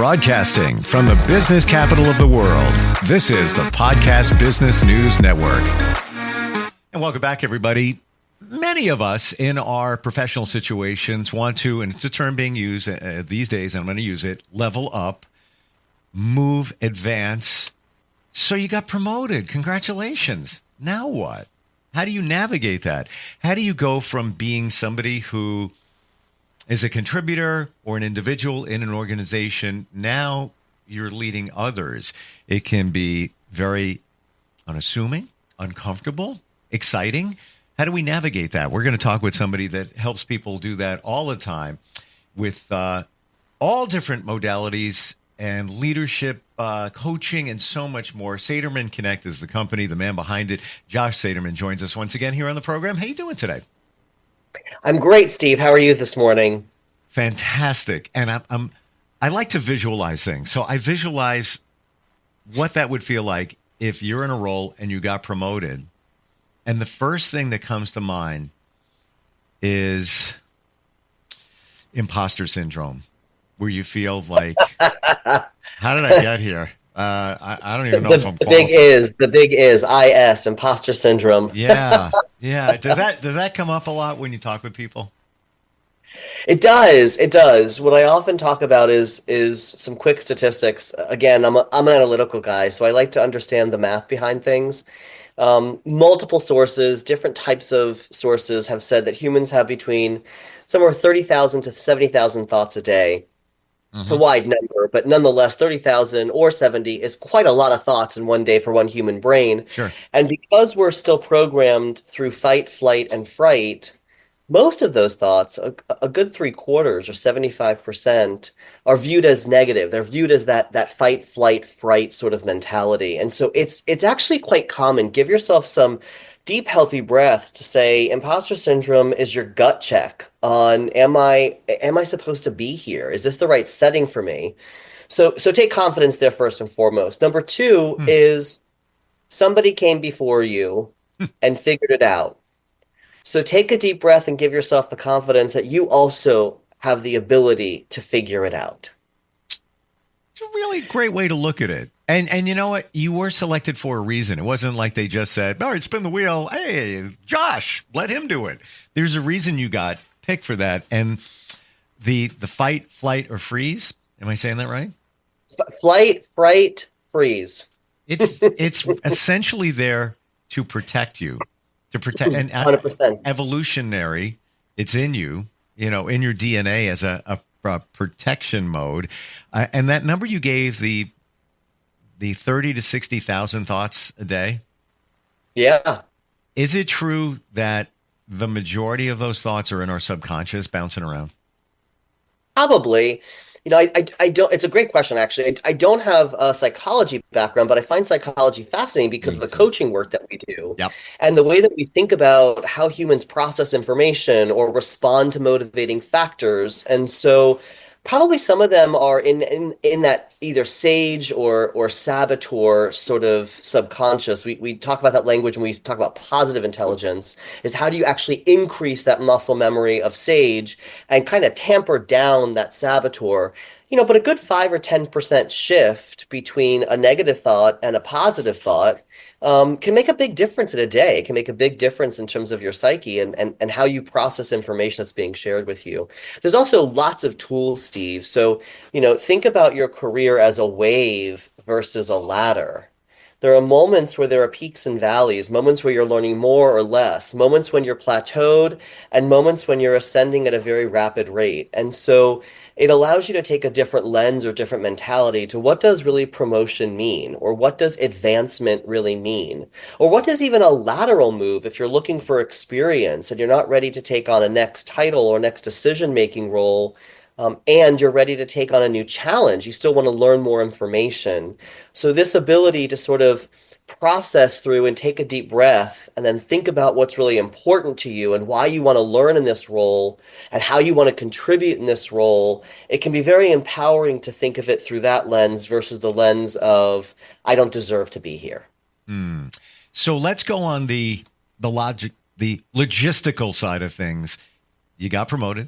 Broadcasting from the business capital of the world, this is the Podcast Business News Network. And welcome back, everybody. Many of us in our professional situations want to, and it's a term being used these days, and I'm going to use it, level up, move, advance. So you got promoted. Congratulations. Now what? How do you navigate that? How do you go from being somebody who is a contributor or an individual in an organization? Now you're leading others. It can be very unassuming, uncomfortable, exciting. How do we navigate that? We're going to talk with somebody that helps people do that all the time with all different modalities and leadership, coaching, and so much more. Saterman Connect is the company, the man behind it. Josh Saterman joins us once again here on the program. How you doing today? I'm great, Steve. How are you this morning? Fantastic. And I like to visualize things. So I visualize what that would feel like if you're in a role and you got promoted. And the first thing that comes to mind is imposter syndrome, where you feel like, how did I get here? I don't even know if I'm qualified. The big is IS, imposter syndrome. Yeah. Does that come up a lot when you talk with people? It does. What I often talk about is some quick statistics. Again, I'm an analytical guy, so I like to understand the math behind things. Multiple sources, different types of sources have said that humans have between somewhere 30,000 to 70,000 thoughts a day. It's a wide number, but nonetheless, 30,000 or 70 is quite a lot of thoughts in one day for one human brain. Sure. And because we're still programmed through fight, flight, and fright, most of those thoughts, a good 3/4 or 75%, are viewed as negative. They're viewed as that fight, flight, fright sort of mentality. And so it's actually quite common. Give yourself some deep, healthy breaths to say imposter syndrome is your gut check on, am I supposed to be here? Is this the right setting for me? So take confidence there first and foremost. Number two is somebody came before you and figured it out. So take a deep breath and give yourself the confidence that you also have the ability to figure it out. It's a really great way to look at it. And you know what? You were selected for a reason. It wasn't like they just said, all right, spin the wheel. Hey, Josh, let him do it. There's a reason you got picked for that. And the fight, flight, or freeze, am I saying that right? Flight, fright, freeze. It's essentially there to protect you. To protect, and 100%. Evolutionary, it's in you, in your DNA as a protection mode. And that number you gave, the 30 to 60,000 thoughts a day. Yeah. Is it true that the majority of those thoughts are in our subconscious bouncing around? Probably. I don't, it's a great question, actually. I don't have a psychology background, but I find psychology fascinating because of the coaching work that we do. Yep. And the way that we think about how humans process information or respond to motivating factors. And so probably some of them are in that either sage or saboteur sort of subconscious. We talk about that language when we talk about positive intelligence, is how do you actually increase that muscle memory of sage and kind of tamper down that saboteur. But a good 5 or 10% shift between a negative thought and a positive thought can make a big difference in a day. It can make a big difference in terms of your psyche and how you process information that's being shared with you. There's also lots of tools, Steve. So, think about your career as a wave versus a ladder. There are moments where there are peaks and valleys, moments where you're learning more or less, moments when you're plateaued, and moments when you're ascending at a very rapid rate. And so it allows you to take a different lens or different mentality to what does really promotion mean, or what does advancement really mean, or what does even a lateral move if you're looking for experience and you're not ready to take on a next title or next decision-making role, and you're ready to take on a new challenge. You still want to learn more information. So this ability to sort of process through and take a deep breath and then think about what's really important to you and why you want to learn in this role and how you want to contribute in this role, it can be very empowering to think of it through that lens versus the lens of, I don't deserve to be here. So let's go on the logistical side of things. You got promoted.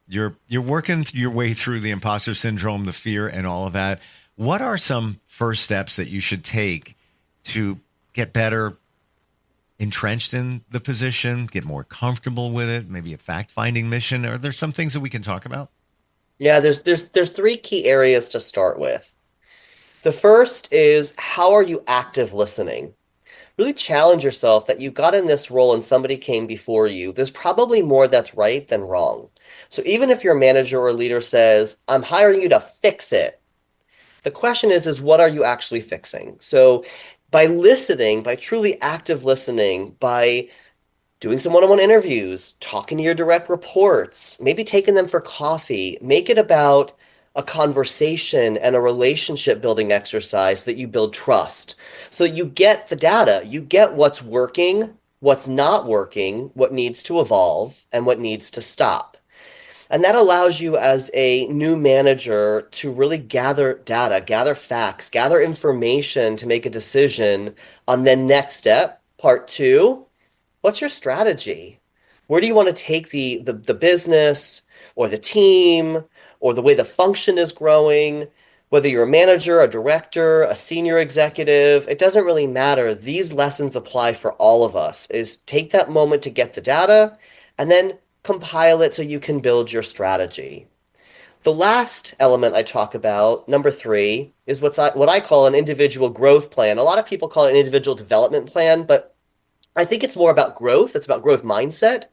you're working your way through the imposter syndrome, the fear, and all of that. What are some first steps that you should take to get better entrenched in the position, get more comfortable with it, maybe a fact-finding mission? Are there some things that we can talk about? Yeah, there's three key areas to start with. The first is, how are you active listening? Really challenge yourself that you got in this role and somebody came before you. There's probably more that's right than wrong. So even if your manager or leader says, I'm hiring you to fix it, the question is what are you actually fixing? So by listening, by truly active listening, by doing some one-on-one interviews, talking to your direct reports, maybe taking them for coffee, make it about a conversation and a relationship building exercise so that you build trust, so that you get the data, you get what's working, what's not working, what needs to evolve, and what needs to stop. And that allows you as a new manager to really gather data, gather facts, gather information to make a decision on the next step. Part two, what's your strategy? Where do you want to take the business or the team or the way the function is growing? Whether you're a manager, a director, a senior executive, it doesn't really matter. These lessons apply for all of us. Is take that moment to get the data and then compile it so you can build your strategy. The last element I talk about, number three, is what I call an individual growth plan. A lot of people call it an individual development plan, but I think it's more about growth. It's about growth mindset.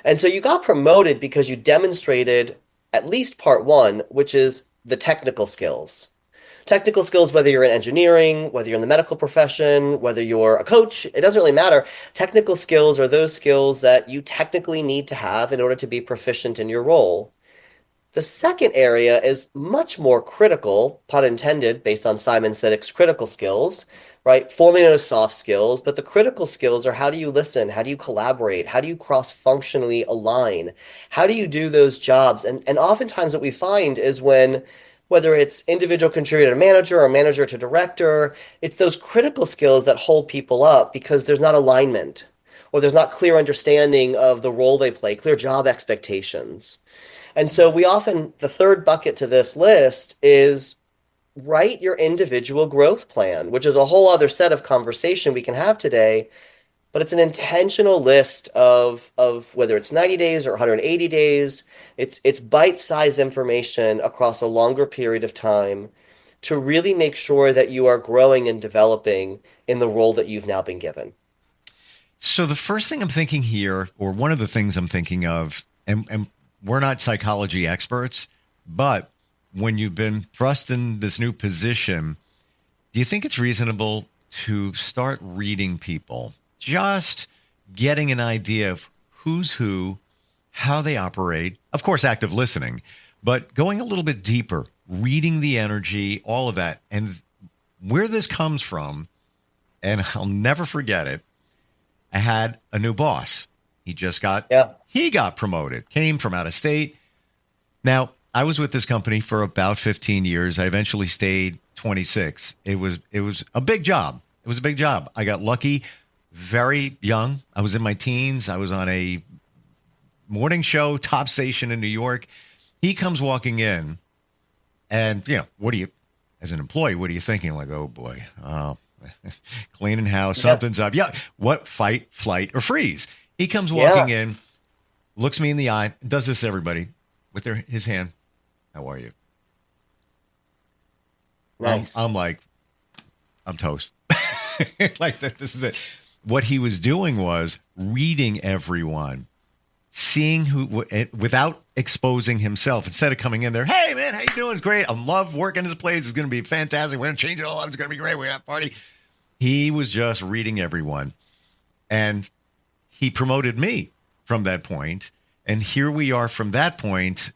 And so you got promoted because you demonstrated at least part one, which is the technical skills. Technical skills, whether you're in engineering, whether you're in the medical profession, whether you're a coach, it doesn't really matter. Technical skills are those skills that you technically need to have in order to be proficient in your role. The second area is much more critical, pun intended, based on Simon Sinek's critical skills, right? Formerly known as soft skills, but the critical skills are, how do you listen? How do you collaborate? How do you cross-functionally align? How do you do those jobs? And oftentimes what we find is whether it's individual contributor to manager or manager to director, it's those critical skills that hold people up because there's not alignment or there's not clear understanding of the role they play, clear job expectations. And so the third bucket to this list is write your individual growth plan, which is a whole other set of conversation we can have today. But it's an intentional list of whether it's 90 days or 180 days. It's bite-sized information across a longer period of time to really make sure that you are growing and developing in the role that you've now been given. So the first thing I'm thinking here, or one of the things I'm thinking of, and we're not psychology experts, but when you've been thrust in this new position, do you think it's reasonable to start reading people? Just getting an idea of who's who, how they operate, of course, active listening, but going a little bit deeper, reading the energy, all of that. And where this comes from, and I'll never forget it, I had a new boss. He got promoted, came from out of state. Now, I was with this company for about 15 years. I eventually stayed 26. It was a big job. It was a big job. I got lucky. Very young. I was in my teens. I was on a morning show, top station in New York. He comes walking in and, as an employee, what are you thinking? Like, oh boy, cleaning house, something's up. Yeah. What? Fight, flight, or freeze. He comes walking in, looks me in the eye, does this to everybody with his hand. How are you? Nice. I'm like, I'm toast. Like that. This is it. What he was doing was reading everyone, seeing who, without exposing himself. Instead of coming in there, hey man, how you doing? It's great. I love working this place. It's going to be fantastic. We're going to change it all up. It's going to be great. We're going to have a party. He was just reading everyone. And he promoted me from that point. And here we are from that point,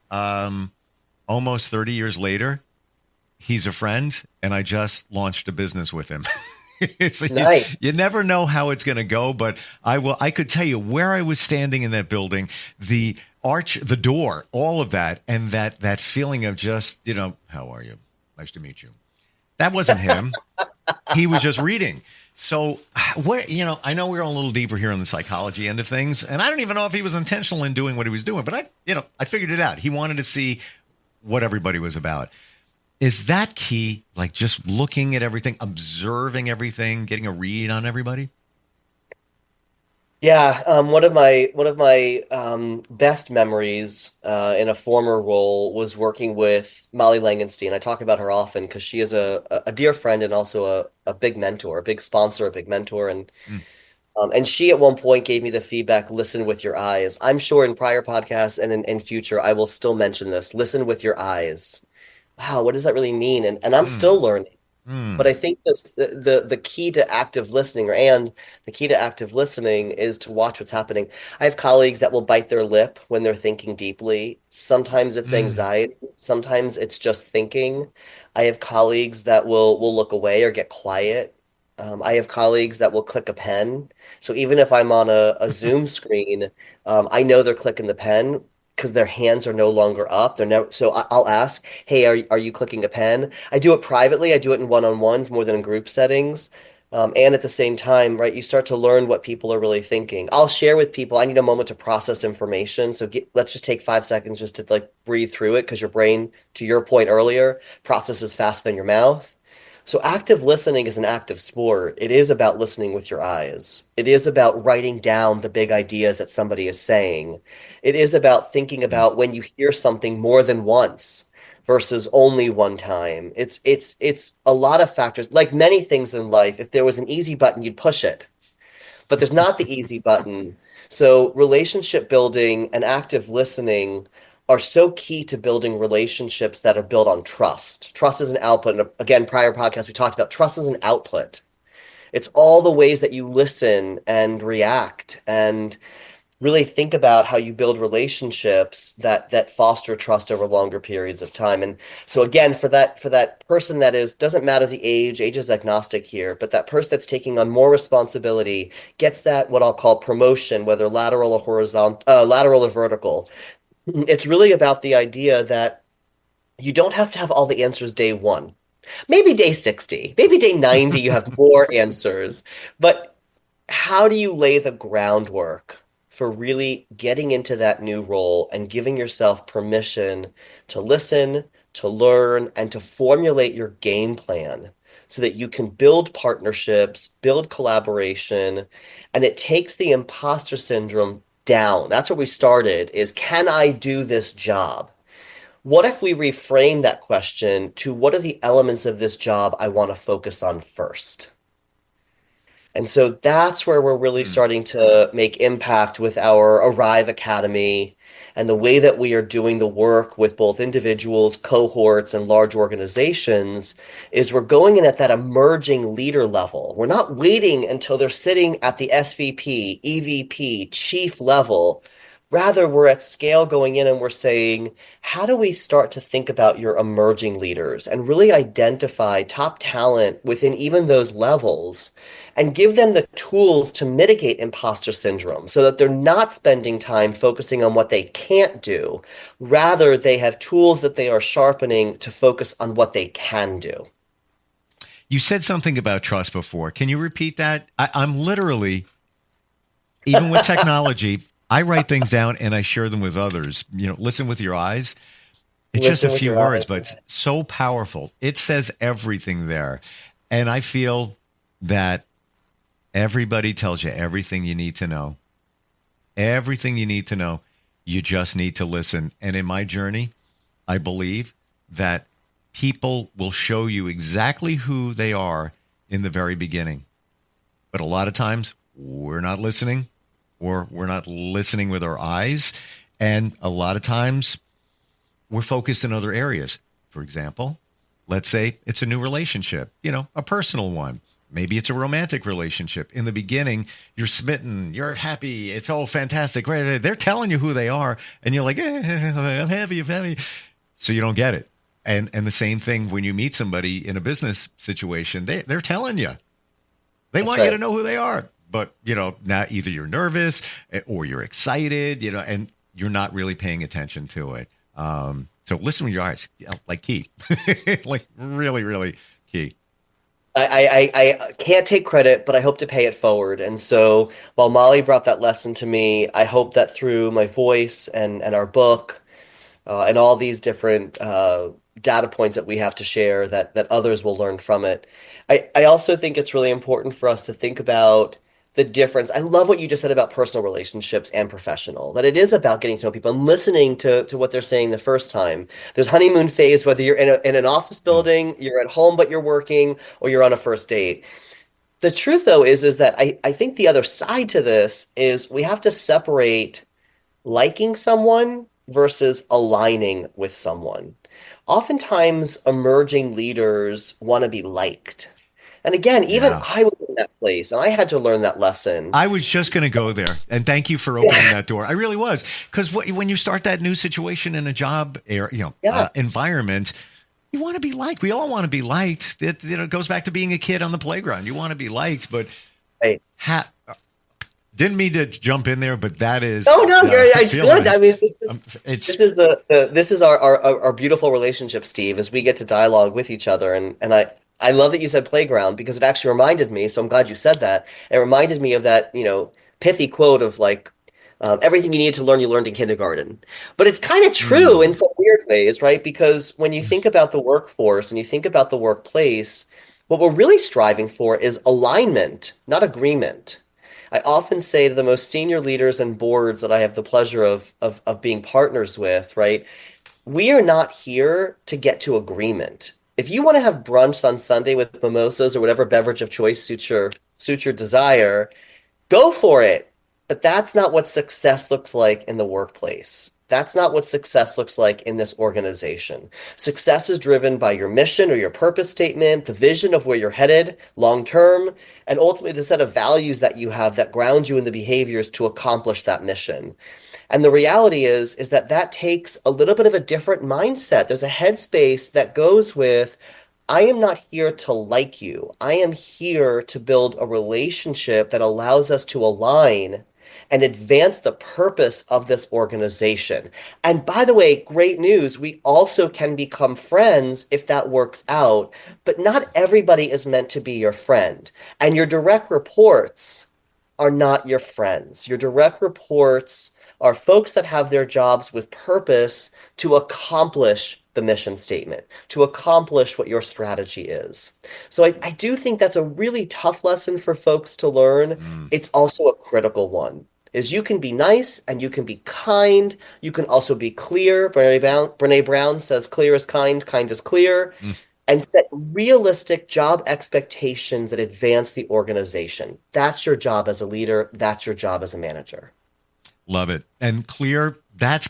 almost 30 years later. He's a friend, and I just launched a business with him. It's like nice. You never know how it's going to go, but I could tell you where I was standing in that building, the arch, the door, all of that, and that feeling of just, how are you? Nice to meet you. That wasn't him. He was just reading. So, I know we're a little deeper here on the psychology end of things, and I don't even know if he was intentional in doing what he was doing, but I figured it out. He wanted to see what everybody was about. Is that key? Like just looking at everything, observing everything, getting a read on everybody? Yeah, one of my best memories in a former role was working with Molly Langenstein. I talk about her often because she is a dear friend and also a big mentor, a big sponsor, a big mentor, Mm, and she at one point gave me the feedback, listen with your eyes. I'm sure in prior podcasts and in future I will still mention this. Listen with your eyes. Wow, what does that really mean? And I'm mm, still learning. But mm. I think this, the key to active listening, and the key to active listening is to watch what's happening. I have colleagues that will bite their lip when they're thinking deeply. Sometimes it's Mm. anxiety, sometimes it's just thinking. I have colleagues that will look away or get quiet. I have colleagues that will click a pen. So even if I'm on a Zoom screen, I know they're clicking the pen because their hands are no longer up. They're never, so I'll ask, "Hey, are you clicking a pen?" I do it privately. I do it in one-on-ones more than in group settings. And at the same time, right, you start to learn what people are really thinking. I'll share with people, I need a moment to process information. So let's just take 5 seconds just to like breathe through it because your brain, to your point earlier, processes faster than your mouth. So active listening is an active sport. It is about listening with your eyes. It is about writing down the big ideas that somebody is saying. It is about thinking Mm. about when you hear something more than once versus only one time. It's a lot of factors. Like many things in life, if there was an easy button, you'd push it, but there's not the easy button. So relationship building and active listening are so key to building relationships that are built on trust. Trust is an output. And again, prior podcasts, we talked about trust is an output. It's all the ways that you listen and react and really think about how you build relationships that foster trust over longer periods of time. And so again, for that person that is, doesn't matter the age is agnostic here, but that person that's taking on more responsibility gets that what I'll call promotion, whether lateral or horizontal, lateral or vertical. It's really about the idea that you don't have to have all the answers day one. Maybe day 60, maybe day 90, you have more answers. But how do you lay the groundwork for really getting into that new role and giving yourself permission to listen, to learn, and to formulate your game plan so that you can build partnerships, build collaboration, and it takes the imposter syndrome down. That's where we started is, can I do this job? What if we reframe that question to what are the elements of this job I want to focus on first? And so that's where we're really Mm. starting to make impact with our Arrive Academy and the way that we are doing the work with both individuals, cohorts, and large organizations is we're going in at that emerging leader level. We're not waiting until they're sitting at the SVP, EVP, chief level. Rather, we're at scale going in and we're saying, how do we start to think about your emerging leaders and really identify top talent within even those levels? And give them the tools to mitigate imposter syndrome so that they're not spending time focusing on what they can't do. Rather, they have tools that they are sharpening to focus on what they can do. You said something about trust before. Can you repeat that? I'm literally, even with technology, I write things down and I share them with others. Listen with your eyes. It's just a Listen with few your words, eyes. but it's so powerful. It says everything there. And I feel that everybody tells you everything you need to know. Everything you need to know. You just need to listen. And in my journey, I believe that people will show you exactly who they are in the very beginning. But a lot of times we're not listening, or we're not listening with our eyes. And a lot of times we're focused in other areas. For example, let's say it's a new relationship, a personal one. Maybe it's a romantic relationship. In the beginning, you're smitten, you're happy, it's all fantastic. Right? They're telling you who they are, and you're like, I'm happy, I'm happy. So you don't get it. And the same thing when you meet somebody in a business situation, they're telling you. They That's want you to right. know who they are. But, now either you're nervous or you're excited, and you're not really paying attention to it. So listen with your eyes, like key, like really, really key. I can't take credit, but I hope to pay it forward. And so while Molly brought that lesson to me, I hope that through my voice and our book and all these different data points that we have to share, that others will learn from it. I also think it's really important for us to think about the difference. I love what you just said about personal relationships and professional, that it is about getting to know people and listening to what they're saying the first time. There's honeymoon phase, whether you're in an office Mm. building, you're at home but you're working, or you're on a first date. The truth though is that I think the other side to this is we have to separate liking someone versus aligning with someone. Oftentimes, emerging leaders want to be liked. And again, even Yeah. I was in that place and I had to learn that lesson. I was just going to go there, and thank you for opening that door. I really was, because when you start that new situation in a job Yeah, environment, you want to be liked. We all want to be liked. It goes back to being a kid on the playground. You want to be liked, but right. ha- didn't mean to jump in there, but that is No, no, it's feeling good. I it. mean, It's this is this is our beautiful relationship, Steve, as we get to dialogue with each other. And I love that you said playground because it actually reminded me. So I'm glad you said that. It reminded me of that, pithy quote of like, everything you need to learn, you learned in kindergarten. But it's kind of true in mm, some weird ways, right? Because when you think about the workforce and you think about the workplace, what we're really striving for is alignment, not agreement. I often say to the most senior leaders and boards that I have the pleasure of being partners with, right? We are not here to get to agreement. If you want to have brunch on Sunday with mimosas or whatever beverage of choice suits your desire, go for it. But that's not what success looks like in the workplace. That's not what success looks like in this organization. Success is driven by your mission or your purpose statement, the vision of where you're headed long term, and ultimately the set of values that you have that ground you in the behaviors to accomplish that mission. And the reality is that takes a little bit of a different mindset. There's a headspace that goes with, I am not here to like you. I am here to build a relationship that allows us to align and advance the purpose of this organization. And by the way, great news, we also can become friends if that works out, but not everybody is meant to be your friend. And your direct reports are not your friends. Your direct reports are folks that have their jobs with purpose to accomplish the mission statement, to accomplish what your strategy is. So I do think that's a really tough lesson for folks to learn. mm. It's also a critical one. Is you can be nice and you can be kind. You can also be clear. Brene Brown says clear is kind, kind is clear, Mm. and set realistic job expectations that advance the organization. That's your job as a leader. That's your job as a manager. Love it. And clear, that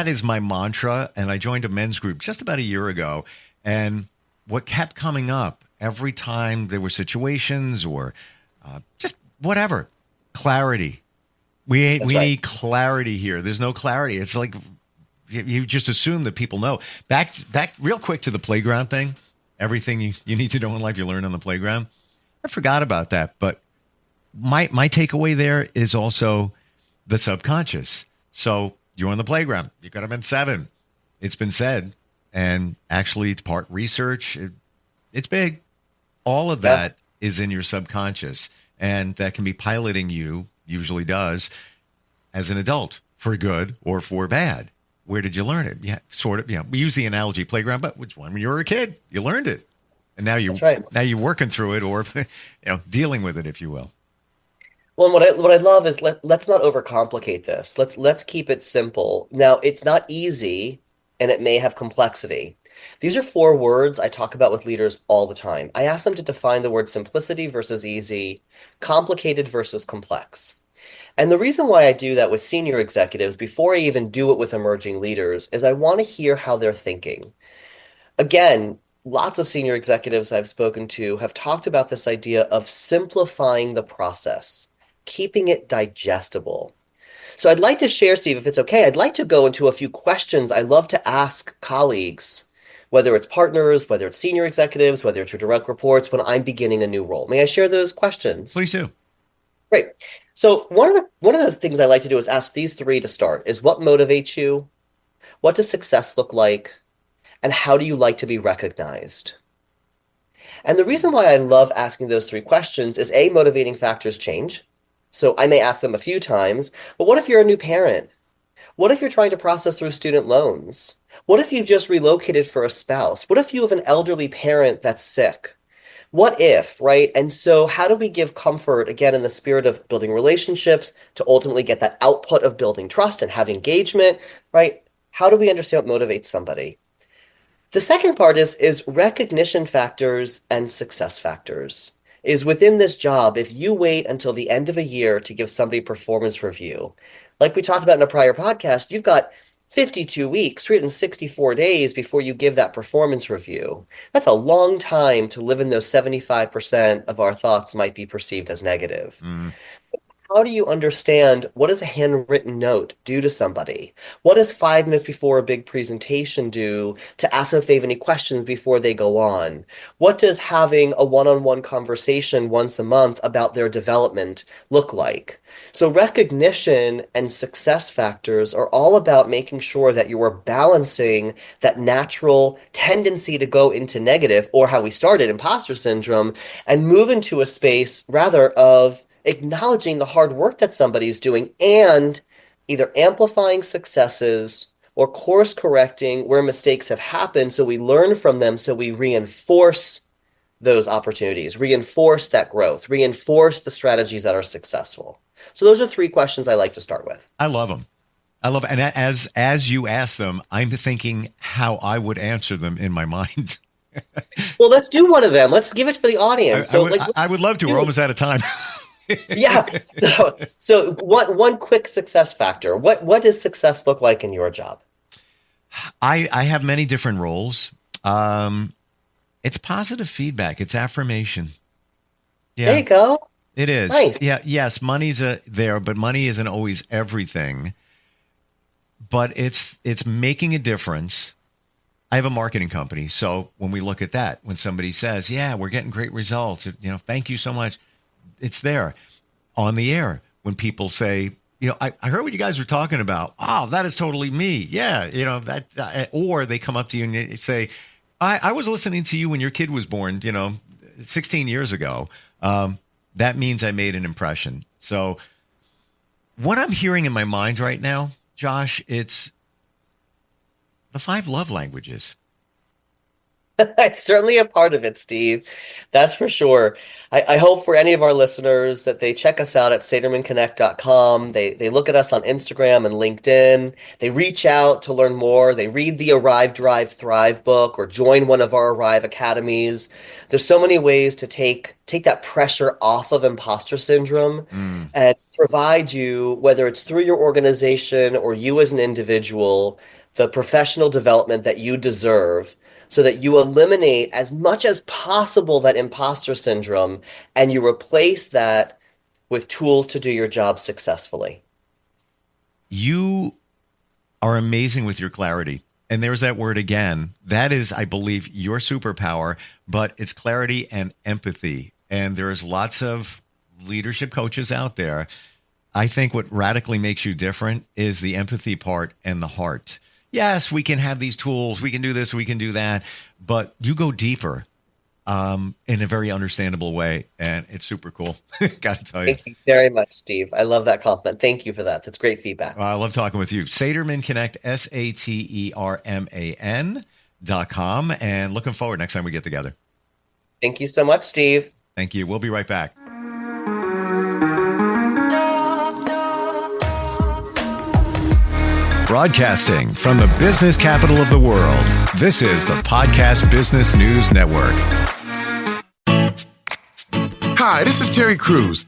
is my mantra. And I joined a men's group just about a year ago. And what kept coming up every time there were situations or just whatever, clarity. That's We right. need clarity here. There's no clarity. It's like you just assume that people know. Back real quick to the playground thing. Everything you need to know in life you learn on the playground. I forgot about that. But my takeaway there is also the subconscious. So you're on the playground. You could have been 7. It's been said. And actually, it's part research. It's big. All of Yeah, that is in your subconscious. And that can be piloting you, usually does, as an adult for good or for bad. Where did you learn it? Yeah, sort of. We use the analogy playground, but which one? When you were a kid, you learned it. And that's right. now you're working through it or dealing with it, if you will. Well, and what I love is let's not overcomplicate this. Let's keep it simple. Now, it's not easy and it may have complexity. These are 4 words I talk about with leaders all the time. I ask them to define the word simplicity versus easy, complicated versus complex. And the reason why I do that with senior executives before I even do it with emerging leaders is I want to hear how they're thinking. Again, lots of senior executives I've spoken to have talked about this idea of simplifying the process, keeping it digestible. So I'd like to share, Steve, if it's okay, I'd like to go into a few questions I love to ask colleagues, whether it's partners, whether it's senior executives, whether it's your direct reports, when I'm beginning a new role. May I share those questions? Please do. Great. So one of the things I like to do is ask these 3 to start is what motivates you? What does success look like? And how do you like to be recognized? And the reason why I love asking those three questions is A, motivating factors change. So I may ask them a few times, but what if you're a new parent? What if you're trying to process through student loans? What if you've just relocated for a spouse? What if you have an elderly parent that's sick? What if, right? And so how do we give comfort, again, in the spirit of building relationships to ultimately get that output of building trust and have engagement, right? How do we understand what motivates somebody? The second part is recognition factors and success factors. Is within this job, if you wait until the end of a year to give somebody a performance review, like we talked about in a prior podcast, you've got 52 weeks, 364 days before you give that performance review. That's a long time to live in those 75% of our thoughts might be perceived as negative. How do you understand what does a handwritten note do to somebody? What does 5 minutes before a big presentation do to ask them if they have any questions before they go on? What does having a one-on-one conversation once a month about their development look like? So recognition and success factors are all about making sure that you are balancing that natural tendency to go into negative, or how we started, imposter syndrome, and move into a space rather of acknowledging the hard work that somebody's doing and either amplifying successes or course correcting where mistakes have happened so we learn from them, so we reinforce those opportunities, reinforce that growth, reinforce the strategies that are successful. So those are 3 questions I like to start with. I love them. And as you ask them, I'm thinking how I would answer them in my mind. Well, let's do one of them. Let's give it for the audience. I would love to. We're almost out of time. Yeah. So one quick success factor. What does success look like in your job? I have many different roles. It's positive feedback. It's affirmation. Yeah. There you go. It is. Nice. Yeah. Yes. Money's there, but money isn't always everything. But it's making a difference. I have a marketing company. So when we look at that, when somebody says, yeah, we're getting great results, thank you so much. It's there on the air. When people say, I heard what you guys were talking about. Oh, that is totally me. Yeah. Or they come up to you and they say, I was listening to you when your kid was born, 16 years ago. That means I made an impression. So what I'm hearing in my mind right now, Josh, it's the 5 love languages. It's certainly a part of it, Steve. That's for sure. I hope for any of our listeners that they check us out at satermanconnect.com. They look at us on Instagram and LinkedIn. They reach out to learn more. They read the Arrive, Drive, Thrive book or join one of our Arrive Academies. There's so many ways to take that pressure off of imposter syndrome and provide you, whether it's through your organization or you as an individual, the professional development that you deserve, so that you eliminate as much as possible that imposter syndrome and you replace that with tools to do your job successfully. You are amazing with your clarity. And there's that word again. That is, I believe, your superpower, but it's clarity and empathy. And there's lots of leadership coaches out there. I think what radically makes you different is the empathy part and the heart. Yes, we can have these tools. We can do this. We can do that. But you go deeper in a very understandable way. And it's super cool. Got to tell you. Thank you very much, Steve. I love that compliment. Thank you for that. That's great feedback. I love talking with you. Saterman Connect, SATERMAN.com. And looking forward next time we get together. Thank you so much, Steve. Thank you. We'll be right back. Broadcasting from the business capital of the world, this is the Podcast Business News Network. Hi, this is Terry Crews,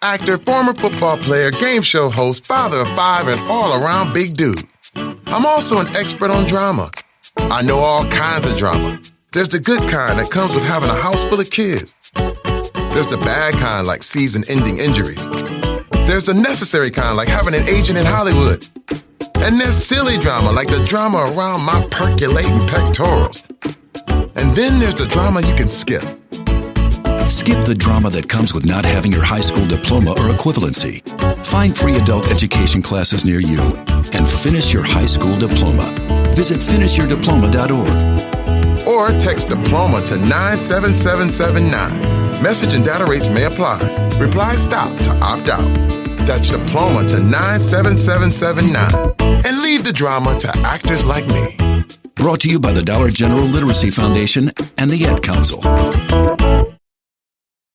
actor, former football player, game show host, father of 5, and all-around big dude. I'm also an expert on drama. I know all kinds of drama. There's the good kind that comes with having a house full of kids. There's the bad kind like season-ending injuries. There's the necessary kind like having an agent in Hollywood. And there's silly drama, like the drama around my percolating pectorals. And then there's the drama you can skip. Skip the drama that comes with not having your high school diploma or equivalency. Find free adult education classes near you and finish your high school diploma. Visit finishyourdiploma.org. or text diploma to 97779. Message and data rates may apply. Reply STOP to opt out. That's diploma to 97779. And leave the drama to actors like me. Brought to you by the Dollar General Literacy Foundation and the Ad Council.